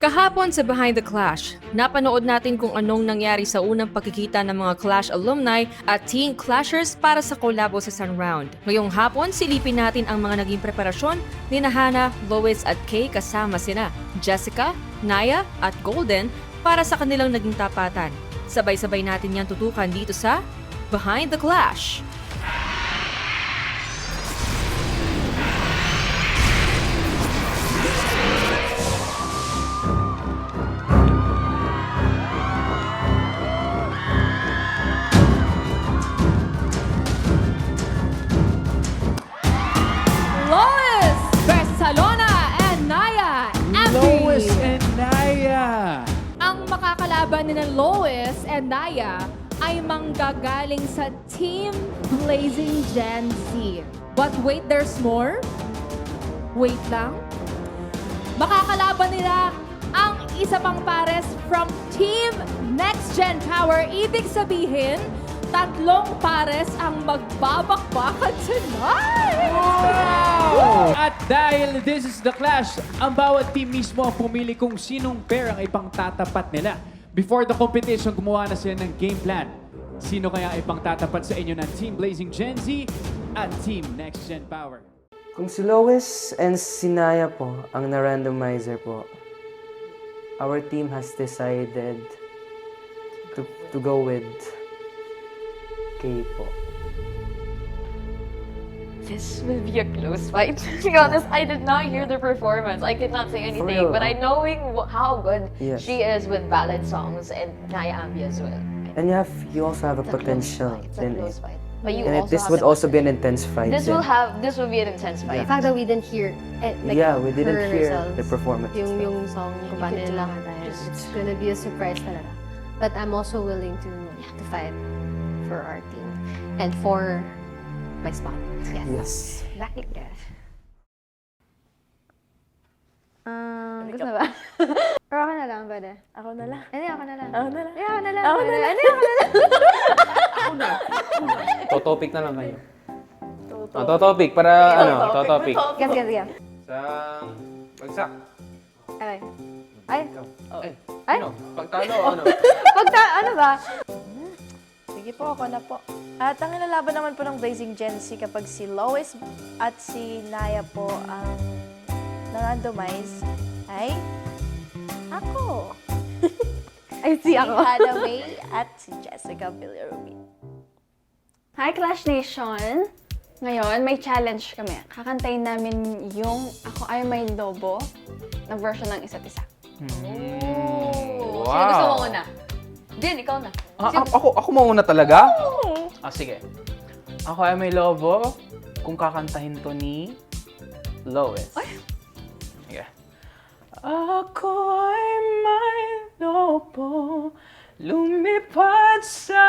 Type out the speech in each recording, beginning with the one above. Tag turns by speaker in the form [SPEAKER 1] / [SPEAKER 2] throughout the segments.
[SPEAKER 1] Kahapon sa Behind the Clash, napanood natin kung anong nangyari sa unang pagkikita ng mga Clash alumni at Teen Clashers para sa kolabo sa Sun Round. Ngayong hapon, silipin natin ang mga naging preparasyon ni Hannah, Lois at Kay kasama sina Jessica, Naya at Golden para sa kanilang naging tapatan. Sabay-sabay natin yan tutukan dito sa Behind the Clash.
[SPEAKER 2] Lois Barcelona and Naya
[SPEAKER 3] Lois and Naya.
[SPEAKER 2] Ang makakalaban ni na Lois and Naya ay manggagaling sa Team Blazing Gen Z. But wait, there's more? Wait lang. Makakalaban nila ang isa pang pares from Team Next Gen Power. Ibig sabihin, tatlong pares ang magbabakbakan tonight!
[SPEAKER 3] At dahil this is the clash, ang bawat team mismo ang pumili kung sinong pair ang ipangtatapat nila. Before the competition, gumawa na sila ng game plan. Sino kaya ipangtatapat sa inyo ng Team Blazing Gen Z at Team Next Gen Power?
[SPEAKER 4] Kung si Lois and si Naya po ang na-randomizer po, our team has decided to go with Kay po.
[SPEAKER 5] This will be a close fight. To be honest, I did not hear the performance. I could not say anything.
[SPEAKER 4] real,
[SPEAKER 5] But I knowing how good
[SPEAKER 4] Yes.
[SPEAKER 5] she is with ballad songs and Naya Ambi as well.
[SPEAKER 4] And you also have a
[SPEAKER 5] It's a
[SPEAKER 4] potential
[SPEAKER 5] close fight. It's a
[SPEAKER 4] in
[SPEAKER 5] close
[SPEAKER 4] it.
[SPEAKER 5] fight. But you
[SPEAKER 4] And
[SPEAKER 5] also
[SPEAKER 4] this
[SPEAKER 5] have
[SPEAKER 4] would
[SPEAKER 5] the
[SPEAKER 4] also be an
[SPEAKER 5] potential.
[SPEAKER 4] intense fight.
[SPEAKER 5] This will be an intense fight.
[SPEAKER 6] The fact that we didn't hear
[SPEAKER 4] We didn't
[SPEAKER 6] her
[SPEAKER 4] hear
[SPEAKER 6] results,
[SPEAKER 4] the performance.
[SPEAKER 6] yung song kung paano nila kantahin. It's gonna be a surprise talaga. But I'm also willing to fight for our team and for my spot. Yes.
[SPEAKER 4] Yes.
[SPEAKER 6] Exactly. Yes. Gusto ba? Or ako na lang, pwede? Ako na lang. Hindi, ako na lang. Ako na lang. Hindi, ako na lang. Ako na lang. Hindi, ako na lang.
[SPEAKER 7] Totopic na lang kayo. Totopic para totopic.
[SPEAKER 6] Yes, yes, yes.
[SPEAKER 7] Isang bagsak.
[SPEAKER 6] Okay. Ay.
[SPEAKER 7] Ay,
[SPEAKER 6] Ay?
[SPEAKER 7] ano? Pagtalo, ano?
[SPEAKER 6] Ano ba?
[SPEAKER 8] Sige po, ako na po. At ang ilalaban naman po ng Blazing Gen Z kapag si Lois at si Naya po ang na-randomize ay ako.
[SPEAKER 6] Ay, si ako.
[SPEAKER 8] Hannah May at si Jessica Villarubin.
[SPEAKER 9] Hi Clash Nation! Ngayon, may challenge kami. Kakantayin namin yung Ako Ay May Lobo na version ng isa't isa.
[SPEAKER 5] Oh. Sino gusto mo una? Din, ikaw na.
[SPEAKER 7] Ako mauna talaga? Sige. Ako ay may lobo kung kakantahin to ni Lois. Sige. Ako ay may lobo lumipad sa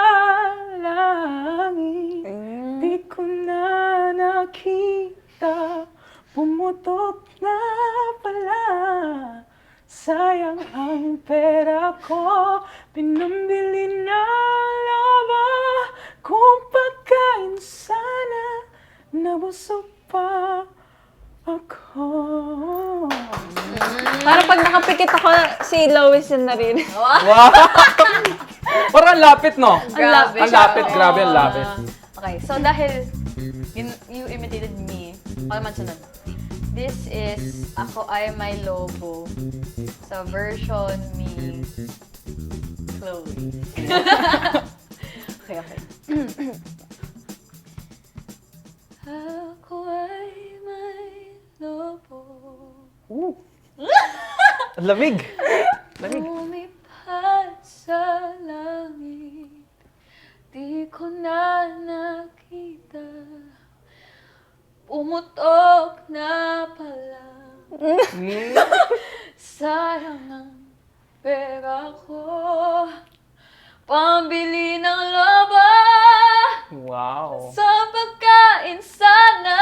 [SPEAKER 7] langit. Di ko na nakita, pumutok na pala. Sayang ang pera ko, pinambili na lobo. Kung pagkain sana, nabusog pa ako.
[SPEAKER 9] Para pag nakapikit ako, si Lois yung narinig.
[SPEAKER 7] Wow! Parang ang lapit, no?
[SPEAKER 5] Grabe
[SPEAKER 7] Ang
[SPEAKER 5] siya.
[SPEAKER 7] lapit, grabe ang lapit.
[SPEAKER 5] Okay, so dahil you imitated me, ako naman sunod. This is Ako Ay May Lobo sa version ni Chloe. Okay. Ako ay may lobo.
[SPEAKER 7] Ang lamig. Lamig.
[SPEAKER 5] Lumipad sa langit, di ko na nakita, pumutok na pala. Sayang ang pera ko, pambili ng loba,
[SPEAKER 7] Wow.
[SPEAKER 5] sa pagkain sana,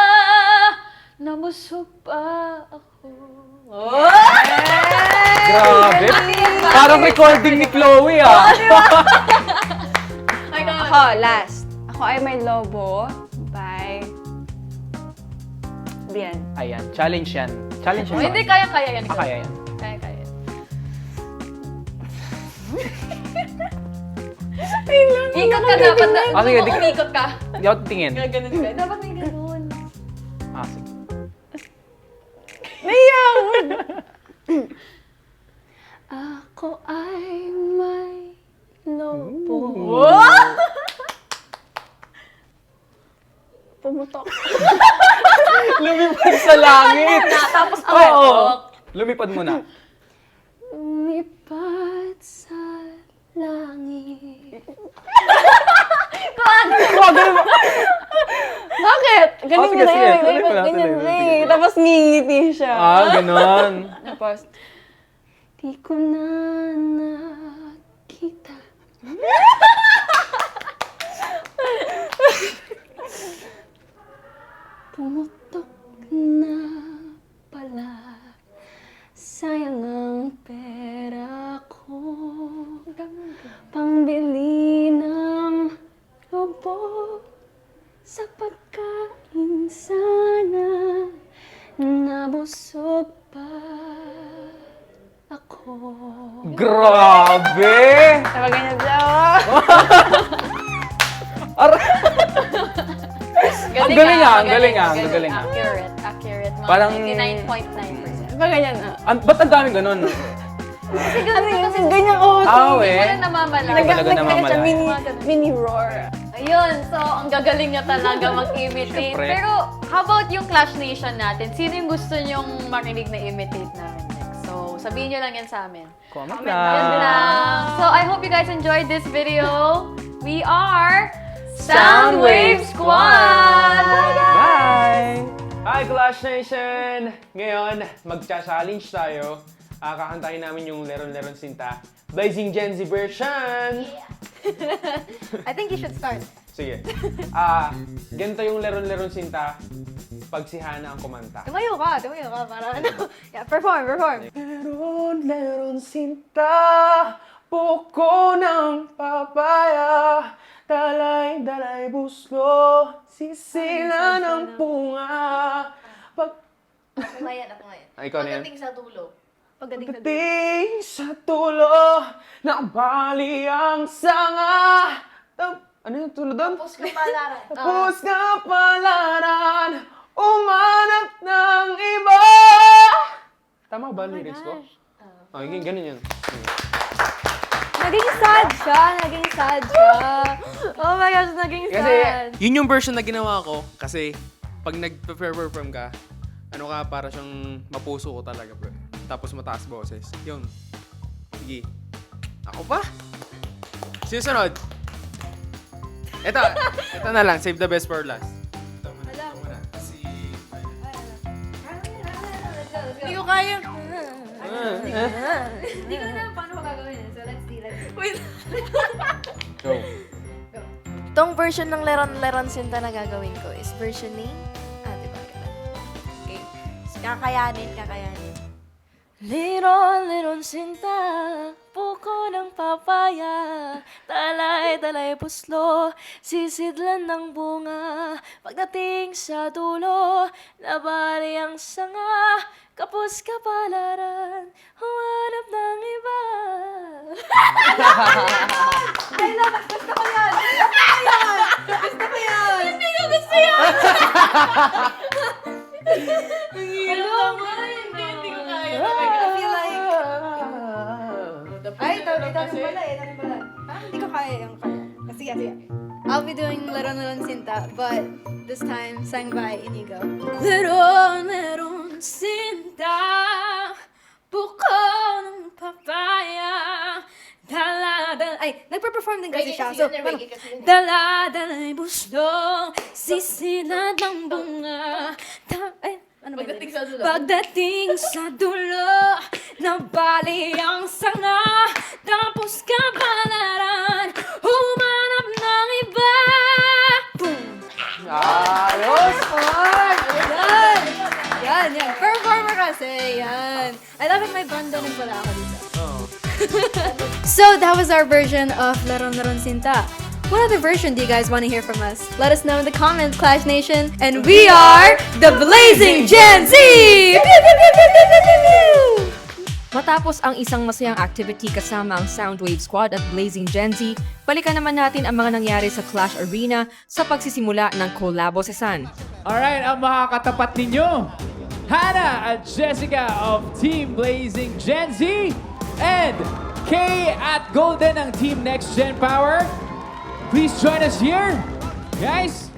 [SPEAKER 5] nabusog pa ako.
[SPEAKER 7] Grabe. Parang recording ni Chloe, ah.
[SPEAKER 9] Ako, last. Ako Ay May Lobo by Bien.
[SPEAKER 7] Ayan, challenge yan. Challenge yan.
[SPEAKER 5] Hindi, kaya-kaya yan.
[SPEAKER 7] Kaya yan.
[SPEAKER 5] Kaya-kaya. Ikot ka dapat.
[SPEAKER 7] Sige, di ka.
[SPEAKER 5] Ikot ka.
[SPEAKER 7] Hindi ako titingin.
[SPEAKER 5] Ganun ka. Dapat may ganun.
[SPEAKER 7] Sige.
[SPEAKER 9] Ako ay may lobo. Pumutok.
[SPEAKER 7] Lumipad sa langit!
[SPEAKER 5] Tapos
[SPEAKER 7] Oo! Lumipad muna.
[SPEAKER 9] Lumipad sa langit. Bakit? Ganun
[SPEAKER 7] sige,
[SPEAKER 9] na
[SPEAKER 7] sige.
[SPEAKER 9] yun.
[SPEAKER 7] Tuloy mo na,
[SPEAKER 9] Ganyan
[SPEAKER 7] tuloy mo,
[SPEAKER 9] na
[SPEAKER 7] sige.
[SPEAKER 9] eh. Tapos ngingiti siya.
[SPEAKER 7] Ganon.
[SPEAKER 9] Tapos, di ko na nakita. Pumutok na pala. Sayang ang pera ko. Pangbili ng lobo. Sa pagkain sana. Nabusog pa ako.
[SPEAKER 7] Grabe!
[SPEAKER 9] Diba ganyan siya?
[SPEAKER 7] Ang galing ah, ang galing ah, ang galing ah.
[SPEAKER 5] Accurate. Mga
[SPEAKER 7] Parang-
[SPEAKER 5] 99.9%.
[SPEAKER 9] Diba ganyan na?
[SPEAKER 7] Ba't ang daming ganon? No?
[SPEAKER 9] Kasi ganyan ako.
[SPEAKER 7] Eh.
[SPEAKER 5] Walang namamala.
[SPEAKER 7] Hindi ko talaga namamalayan.
[SPEAKER 9] Mini roar.
[SPEAKER 5] Ayun, so ang gagaling niya talaga mag-imitate.
[SPEAKER 7] Siyempre.
[SPEAKER 5] Pero how about yung Clash Nation natin? Sino yung gusto niyong marinig na imitate namin next? So sabihin niyo lang yan sa amin.
[SPEAKER 7] Comment
[SPEAKER 5] Yun
[SPEAKER 7] lang.
[SPEAKER 5] lang. So I hope you guys enjoyed this video. We are
[SPEAKER 7] Soundwave
[SPEAKER 5] Squad!
[SPEAKER 7] Bye! Hi, Clash Nation! Ngayon, magcha-challenge tayo. Kakantahin namin yung Leron-Leron Sinta. Blazing Gen Z version!
[SPEAKER 8] I think you should start.
[SPEAKER 7] Sige. Ganito yung Leron-Leron Sinta pag si Hana ang kumanta.
[SPEAKER 8] Tumayo ka para ano. Yeah, perform.
[SPEAKER 7] Leron-Leron Sinta, puko ng papaya, dalay-dalay buslo, sisila ng bunga.
[SPEAKER 8] Ako yan.
[SPEAKER 7] Ikaw na yan.
[SPEAKER 8] sa dulo.
[SPEAKER 7] Pagdating sa tulo, nakabali ang sanga. Ano yung tulo doon?
[SPEAKER 8] Tapos kapalaran.
[SPEAKER 7] Tapos kapalaran, umanap ng iba. Tama ba ang lyrics ko? Ganun yun.
[SPEAKER 8] Naging sad siya. Oh my gosh, naging
[SPEAKER 7] Kasi,
[SPEAKER 8] sad.
[SPEAKER 10] Yun yung version na ginawa ko kasi pag nag-perform ka, para siyang mapuso ko talaga, bro. Tapos mataas boses. Yun. Sige. Ako pa? Susunod. Ito na lang. Save the best for last. Ito muna.
[SPEAKER 8] Hindi ko kaya.
[SPEAKER 6] Hindi ko na paano ko gagawin. So let's see.
[SPEAKER 8] Wait.
[SPEAKER 7] Go.
[SPEAKER 8] Itong version ng Leron Sinta na gagawin ko is versioning. Diba? Okay. Kakayanin. Leron Sinta, puko ng papaya, talay puslo, sisidlan ng bunga. Pagdating sa dulo, nabali ang sanga, kapos kapalaran, humanap ng iba. I love it! Gusto ko yan! Hindi ko gusto yan! Hindi ko kaya talaga. I feel like... Ay, dami pala. Hindi ko kaya yung kaya. Sige. I'll be doing Leron Sinta, but this time sang by Inigo. Leron Sinta, buko ng papaya, ay, nagpa-perform din kasi siya. So, dala-dala'y buslo, sisilad ng bunga. Pagdating sa dulo, nabali ang sanga, tapos kapalaran, humanap ng iba. Boom!
[SPEAKER 7] Ayos!
[SPEAKER 8] Yan. Performer kasi, yan. I love it, may banda rin pala ako dito. So, that was our version of Leron Sinta. What other version do you guys want to hear from us? Let us know in the comments, Clash Nation. And we are the Blazing Gen Z! Pew, pew, pew, pew, pew, pew, pew, pew.
[SPEAKER 1] Matapos ang isang masayang activity kasama ang Soundwave Squad at Blazing Gen Z, balikan naman natin ang mga nangyari sa Clash Arena sa pagsisimula ng Collabo Season.
[SPEAKER 3] Alright, ang makakatapat ninyo, Hannah at Jessica of Team Blazing Gen Z and Kay at Golden ng Team Next Gen Power. Please join us here. Guys,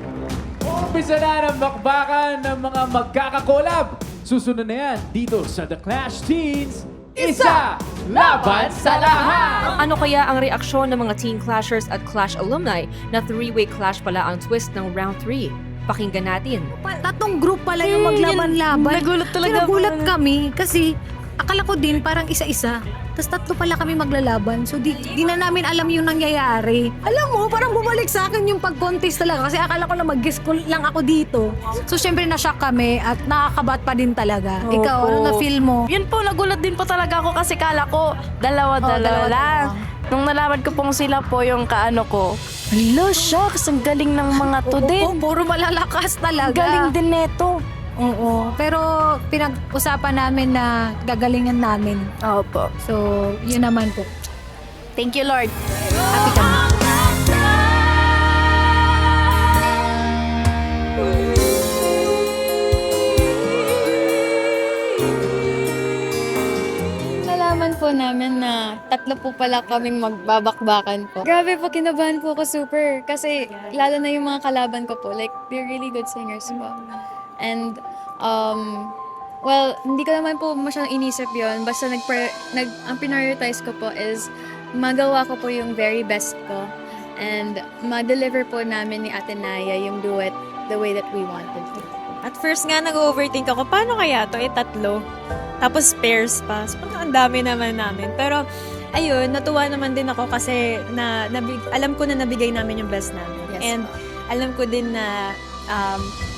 [SPEAKER 3] umpisa na ng bakbakan ng mga magkakakolab. Susunod na yan dito sa The Clash Teens. Isa laban sa lahat!
[SPEAKER 1] Ano kaya ang reaksyon ng mga Teen Clashers at Clash alumni na three-way clash pala ang twist ng round 3? Pakinggan natin.
[SPEAKER 11] Tatlong group pala yung maglaban-laban.
[SPEAKER 8] Nagulat talaga
[SPEAKER 11] Nagulat kami kasi akala ko din parang isa-isa. Tapos tatlo pala kami maglalaban. So di na namin alam yung nangyayari. Alam mo, parang bumalik sa akin yung pag-contest talaga. Kasi akala ko lang mag-guess ko lang ako dito. So syempre na-shock kami at nakakabat pa din talaga. Ikaw, ano na-feel mo?
[SPEAKER 8] Yun po, nagulat din po talaga ako kasi kala ko dalawa-dalawa lang. Nung nalaman ko pong sila po yung kaano ko, hala, shucks, ang galing ng mga to din.
[SPEAKER 11] Puro malalakas talaga.
[SPEAKER 8] Galing din neto.
[SPEAKER 11] Oo. Pero pinag-usapan namin na gagalingan namin.
[SPEAKER 8] Opo.
[SPEAKER 11] So, yun naman po.
[SPEAKER 8] Thank you, Lord.
[SPEAKER 11] Happy kami.
[SPEAKER 9] Nalaman po namin na tatlo po pala kaming magbabakbakan po. Grabe po, kinabahan po ako super. Kasi lalo na yung mga kalaban ko po, like, they're really good singers po. And, well, hindi ko naman po masyadong inisip yon. Basta ang prioritize ko po is magawa ko po yung very best ko. And ma-deliver po namin ni Ate Naya yung duet the way that we wanted to.
[SPEAKER 12] At first nga, nag-overthink ako, paano kaya to? Tatlo. Tapos pairs pa. So, ang dami naman namin. Pero, ayun, natuwa naman din ako kasi alam ko na nabigay namin yung best namin.
[SPEAKER 9] Yes,
[SPEAKER 12] And
[SPEAKER 9] po.
[SPEAKER 12] alam ko din na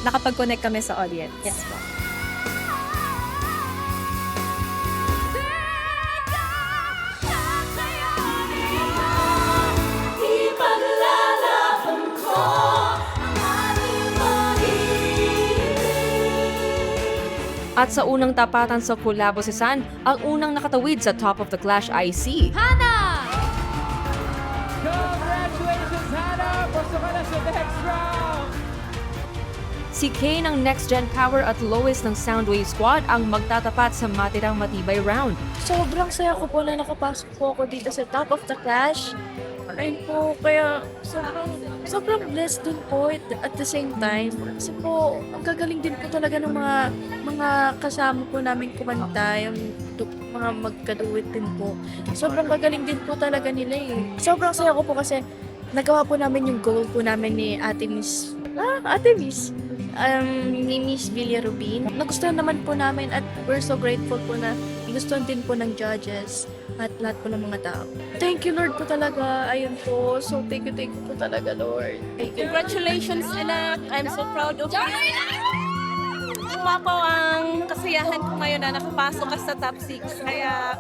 [SPEAKER 12] nakapag-connect kami sa audience.
[SPEAKER 9] Yes po.
[SPEAKER 1] At sa unang tapatan sa Collabo Season, ang unang nakatawid sa Top of the Clash ay si
[SPEAKER 2] Hannah!
[SPEAKER 3] Congratulations, Hannah! Pasok ka na sa next round!
[SPEAKER 1] Si Kay ng Next Gen Power at Lois ng Soundwave Squad ang magtatapat sa matirang matibay round.
[SPEAKER 8] Sobrang saya ko po na nakapasok po ako dito sa Top of the Clash. Ayun po, kaya sobrang blessed din po at the same time. Kasi po, ang gagaling din po talaga ng mga kasama po namin kumanta, yung mga magkaduwit din po. Sobrang gagaling din po talaga nila eh. Sobrang saya ko po kasi nagawa po namin yung goal po namin ni Ate Miss. Ni Miss Villarubin. Nagustuhan naman po namin at we're so grateful po na gustuhan din po ng judges at lahat po ng mga tao. Thank you, Lord po talaga. Ayun po. So, thank you po talaga, Lord.
[SPEAKER 12] Congratulations, anak! I'm so proud of you. Umapaw ang kasiyahan ko ngayon na nakapasok ka sa top 6. Kaya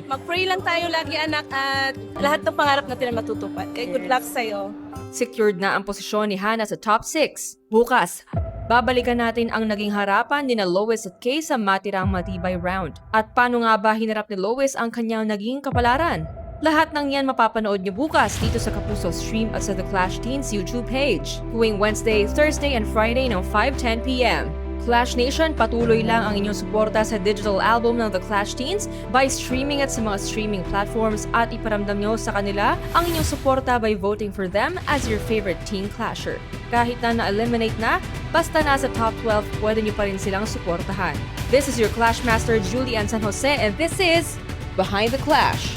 [SPEAKER 12] mag-pray lang tayo lagi, anak, at lahat ng pangarap natin na matutupad. Kaya good luck sa'yo.
[SPEAKER 1] Secured na ang posisyon ni Hannah sa top 6. Bukas, babalikan natin ang naging harapan ni na Lois at Kay sa matirang matibay round. At paano nga ba hinarap ni Lois ang kanyang naging kapalaran? Lahat ng yan mapapanood niyo bukas dito sa Kapuso Stream at sa The Clash Teens YouTube page. Tuwing Wednesday, Thursday, and Friday ng 5:10 p.m. Clash Nation, patuloy lang ang inyong suporta sa digital album ng The Clash Teens by streaming at sa mga streaming platforms at iparamdam nyo sa kanila ang inyong suporta by voting for them as your favorite teen clasher. Kahit na-eliminate na, basta nasa top 12, pwede nyo pa rin silang suportahan. This is your Clash Master, Julian San Jose, and this is Behind the Clash.